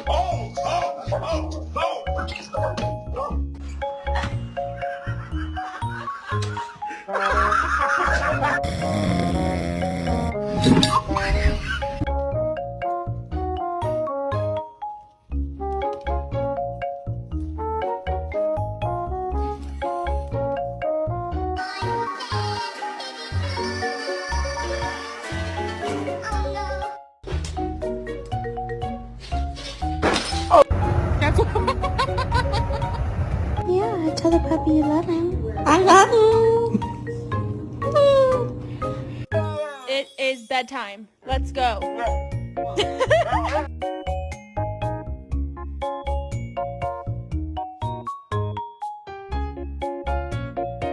Oh, oh, oh, oh. Yeah, tell the puppy you love him. I love him. It is bedtime. Let's go.